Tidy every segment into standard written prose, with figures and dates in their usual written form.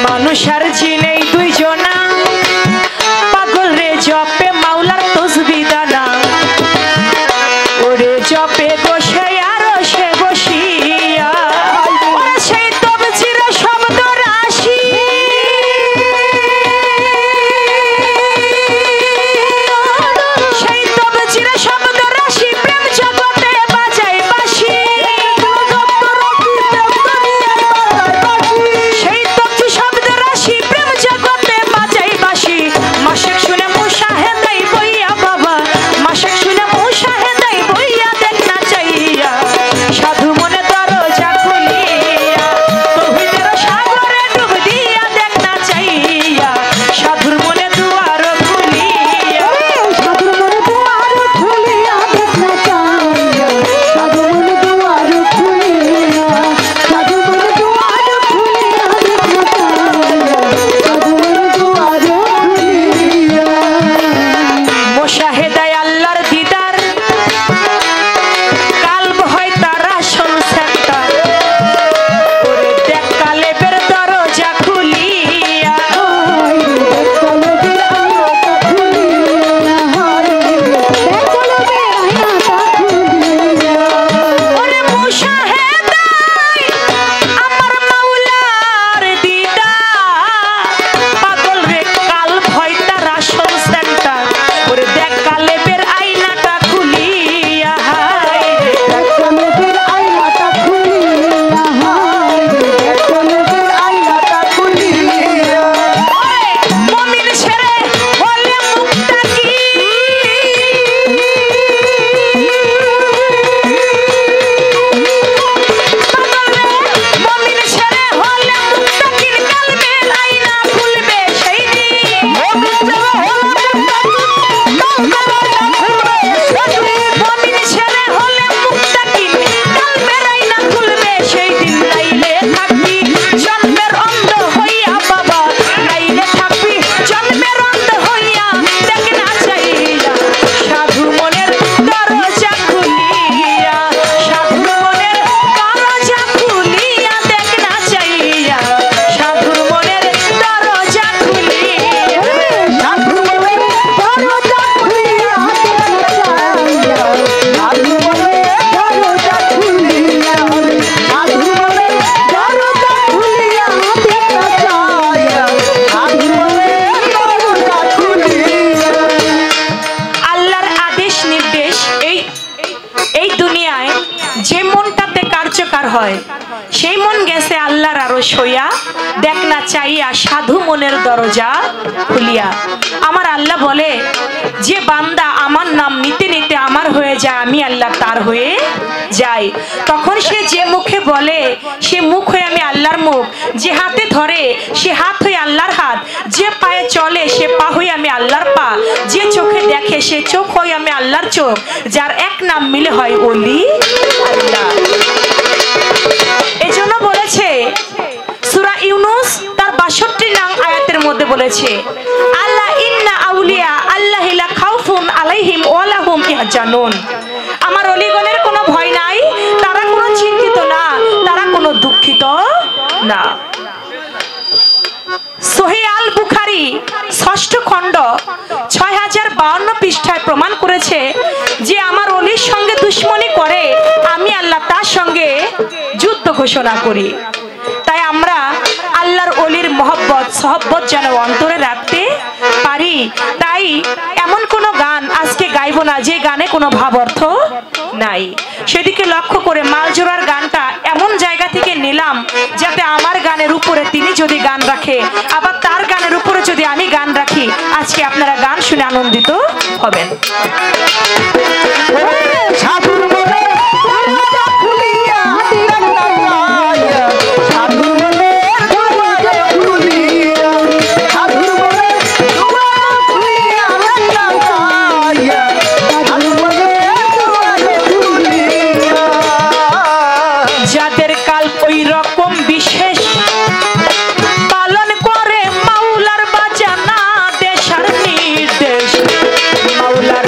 মানুষার জিনেই দুইজনা পাগল রে জপে মাওলার তসবিহ দানা ওরে জপে বসে আর সে বসিয়া ওরে সেই তবজির শব্দ রাশি সেই তবজির শব্দ রাশি প্রেম জগতে বাজায় বাঁশি সেই তবজি শব্দ রাশি প্রেম জগতে বাজায় বাঁশি মাশাক শুনে মুশাহেদাই বইয়া বাবা মাশাক শুনে মুশাহেদাই বইয়া দেখ না চাইয়া সাধু মনে দরজা খুলিয়া তৌহিদের সাগরে ডুব দিয়া দেখ না চাইয়া সাধুর মনে দুয়ার খুলিয়া সাধুর মনে দুয়ার খুলিয়া দেখ না চাইয়া সাধুর মনে দুয়ার খুলিয়া সাধুর মনে দুয়ার খুলিয়া দেখ না চাইয়া সাধুর মনে দুয়ার খুলিয়া মুশাহেদায় আল্লাহর দিদার কালব হয় তার আসল সেন্টার ওরে দেখ কালেবের দরজা খুলিয়া কলবের আয়াটা খুলিয়া হায় কলবের আয়াটা খুলিয়া ওরে মুশাহেদায় আমার মাওলার দিদার পাগল রে কালব হয় তার আসল সেন্টার ওরে দেখ কালেবের আয়নাটা খুলিয়া হায় কলবের আয়াটা খুলিয়া হায় কলবের আয়াটা খুলিয়া মুমিন ছেড়ে হলে মুক্তাকি মুমিন ছেড়ে হলে মুক্তাকির কলবের আয়না খুলবে সেই দিন মুমিন ছেড়ে হলে মুক্তাকির কলবের আয়না খুলবে সেই দিন নাইলে থাকবি জন্মের অন্ধ হইয়া বাবা নাইলে থাকবি জন্মের অন্ধ হইয়া দেখ না চাইয়া সাধু মনের দরজা খুলিয়া সাধু মনের দরজা খুলিয়া দেখ না চাইয়া সাধু মনের দরজা খুলিয়া সাধু মনের দরজা খুলিয়া দেখ না চাইয়া সাধু মনের দরজা খুলিয়া সাধু মনের দরজা খুলিয়া দেখ না চাইয়া সাধু মনের দরজা খুলিয়া আল্লাহর আদেশ নির্দেশ এই দুনিয়ায় যে মনটাতে কার্যকর হয় সেই মন গেছে আল্লাহর আরশ হইয়া দেখ না চাইয়া সাধু মনের দরজা খুলিয়া আমার আল্লাহ বলে যে বান্দা আমার নাম নিতে নিতে আমার হয়ে যায় আমি আল্লাহ তার হয়ে যাই তখন সে যে মুখে বলে সে মুখ হয়ে আমি আল্লাহর মুখ যে হাতে ধরে সে হাত হয়ে আল্লাহর হাত যে পায়ে চলে সে পা হয়ে আমি আল্লাহর পা যে চোখে দেখে সে চোখ হয়ে আমি আল্লাহর চোখ যার এক নাম মিলে হয় ওলি আল্লাহ এজন্য বলেছে সূরা ইউনূস তার ৬২ নং আয়াতের মধ্যে বলেছে আল্লাহ ইন্না আউলিয়া আল্লাহি লা খাউফুন আলাইহিম ওয়া লাহুম ইয়াহজানুন আমার ওলিগণের কোনো ভয় নাই তারা কোনো চিন্তিত না তারা কোনো দুঃখিত না সহিহ আল বুখারী ৬ষ্ঠ খণ্ড ৬০৫২ পৃষ্ঠায় প্রমাণ করেছে যে আমার ওলির সঙ্গে দুশমনি করে আমি আল্লাহ তার সঙ্গে যুদ্ধ ঘোষণা করি তাই আমরা আল্লাহর ওলির মহব্বত সহব্বত যেন অন্তরে রাখতে পারি তাই এমন কোনো গান আজকে গাইবো না যে গানে কোনো ভাব অর্থ নাই সেদিকে লক্ষ্য করে মালজোড়ার গানটা এমন জায়গা থেকে নিলাম যাতে আমার গানের উপরে তিনি যদি গান রাখে আবার তার গানের উপরে যদি আমি গান রাখি আজকে আপনারা গান শুনে আনন্দিত হবেন সাধুর মনে দরজা খুলিয়া দেখ না চাইয়া সাধুর মনে দরজা খুলিয়া সাধুর মনে দুয়ার খুলিয়া দেখ না চাইয়া সাধুর মনে দুয়ার খুলিয়া যাদের কাল ওই রকম বিশেষ পালন করে মাওলার বাজানা দেশার নির্দেশ মাওলার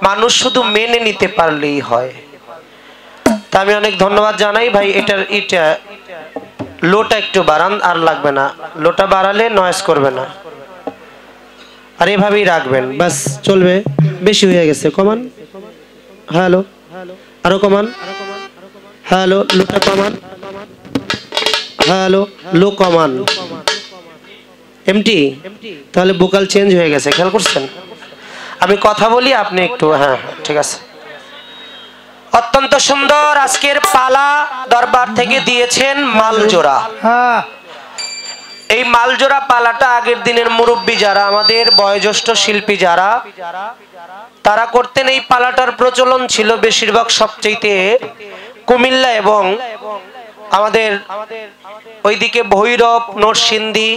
মানুষ শুধু মেনে নিতে পারলেই হয়। তা আমি অনেক ধন্যবাদ জানাই ভাই। এটা লোটা একটু বাড়ান, আর লাগবে না, লোটা বাড়ালে নয়েজ করবে না, আর এভাবেই রাখবেন, বাস চলবে। বেশি হয়ে গেছে, কমান। হ্যালো, আরো কমান। হ্যালো, লোটা কমান। হ্যালো, লো কমান। এমটি, তাহলে ভোকাল চেঞ্জ হয়ে গেছে, খেয়াল করছেন? আমি কথা বলি, আপনি একটু, হ্যাঁ ঠিক আছে। অত্যন্ত সুন্দর আজকের পালা দরবার থেকে দিয়েছেন মালজোড়া। এই মালজোড়া পালাটা আগের দিনের মুরব্বী যারা, আমাদের বয়োজ্যেষ্ঠ শিল্পী যারা, তারা করতেন। এই পালাটার প্রচলন ছিল বেশিরভাগ সবচেয়ে কুমিল্লা এবং আমাদের ওইদিকে ভৈরব, নরসিংদী,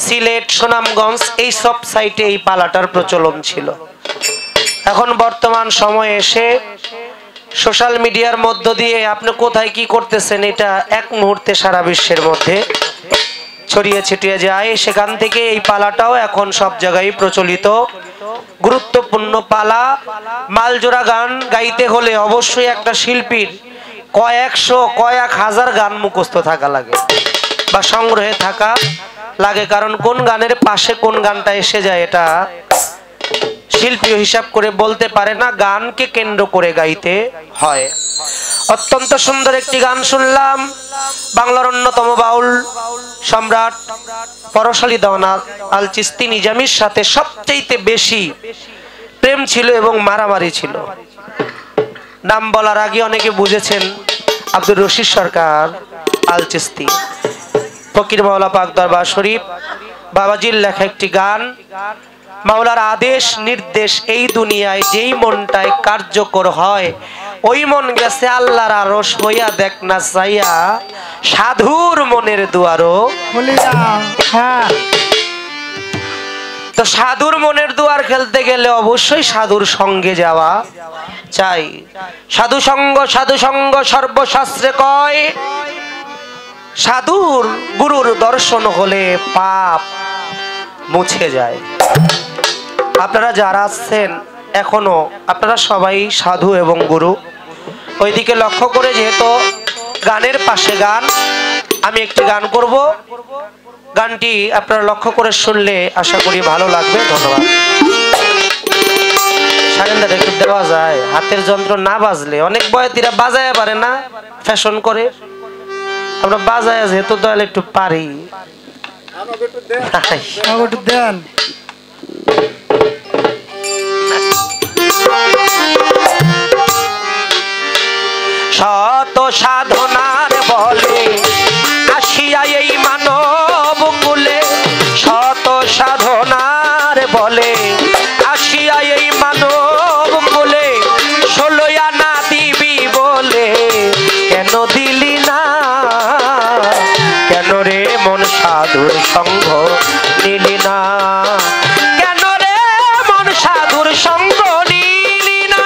সিলেট, সুনামগঞ্জ, এই সব সাইটে এই পালাটার প্রচলন ছিল। এখন বর্তমান সময়ে এসে সোশ্যাল মিডিয়ার মধ্য দিয়ে আপনি কোথায় কি করতেছেন এটা এক মুহূর্তে সারা বিশ্বের মধ্যে ছড়িয়ে ছিটিয়ে যায়। সেখান থেকে এই পালাটাও এখন সব জায়গায় প্রচলিত, গুরুত্বপূর্ণ পালা। মালজোড়া গান গাইতে হলে অবশ্যই একটা শিল্পীর কয়েকশো কয়েক হাজার গান মুখস্থ থাকা লাগে বা সংগ্রহে থাকা লাগে, কারণ কোন গানের পাশে কোন গানটা এসে যায় এটা শিল্পী হিসাব করে বলতে পারে না, গানকে কেন্দ্র করে গাইতে হয়। অত্যন্ত সুন্দর একটি গান শুনলাম বাংলার অন্যতম বাউল সম্রাট পরশালী দেওয়ানা আল চিস্তি নিজামীর সাথে সবচেয়ে বেশি প্রেম ছিল এবং মারামারি ছিল। নাম বলার আগে অনেকে বুঝেছেন আব্দুর রশিদ সরকার আল চিস্তি। ফকির মাওলা পাক দরবার শরীফ বাবাজির লেখা একটি গান। মাওলার আদেশ নির্দেশ এই দুনিয়ায় যেই মনটায় কার্যকর হয়, ওই মন গেছে আল্লাহর আরশ হইয়া, দেখ না চাইয়া সাধুর মনের দুয়ারও খুলিয়া। তো সাধুর মনের দুয়ার খেলতে গেলে অবশ্যই সাধুর সঙ্গে যাওয়া চাই। সাধু সঙ্গ সর্বশাস্ত্রে কয়, সাধুর গুরুর দর্শন হলে পাপ মুছে যায়। আপনারা যারা আছেন এখনো, আপনারা সবাই সাধু এবং গুরু। ওইদিকে লক্ষ্য করে, যেহেতু গানের পাশে গান, আমি একটি গান করব। গানটি আপনারা লক্ষ্য করে শুনলে আশা করি ভালো লাগবে। ধন্যবাদ। সারেন্দার একটু দেওয়া যায়, হাতের যন্ত্র না বাজলে অনেক বয়াতিরা বাজায় পারে না, ফ্যাশন করে। আমরা বাজায় যেহেতু দয়াল একটু পারি, দেন। শত সাধনার বলে আসিয়া এই মানব কুলে, শত সাধনার বলে আসিয়া এই মানব কুলে, 16 আনা দিবি বলে কেন দিলি না, কেন রে মন সাধুর সঙ্গ নিলি না, কেন রে মন সাধুর সঙ্গ নিলি না।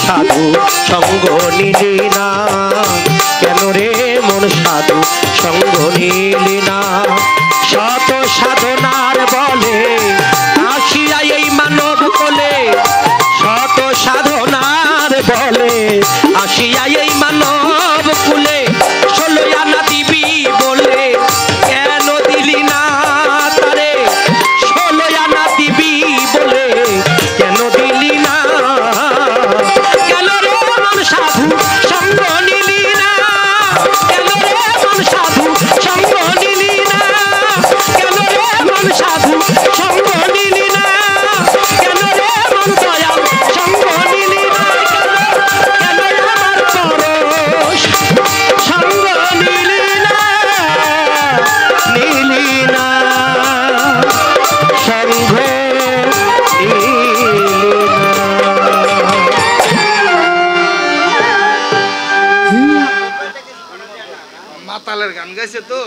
সাধু সঙ্গ নিলি না, কেন রে মন সাধু সঙ্গ নিলি না। শত সাধনার বলে আসিয়া এই মানব কোলে, শত সাধনার বলে আসিয়া এই মানব কুলে, 16 আনা দিবি বলে কেন দিলি না তারে, 16 আনা দিবি বলে কেন দিলি না, কেন রে মন সাধু সঙ্গ নিলি না, কেন রে মন সাধু সঙ্গ নিলি না, কেন রে মন সাধু সঙ্গ নিলি না, কেন রে মন দয়াল সঙ্গ নিলি না, কেন আমার পরশ সঙ্গ নিলি না, নিলি না সঙ্গ নিলি না। মাতালের গান গাইছে তো।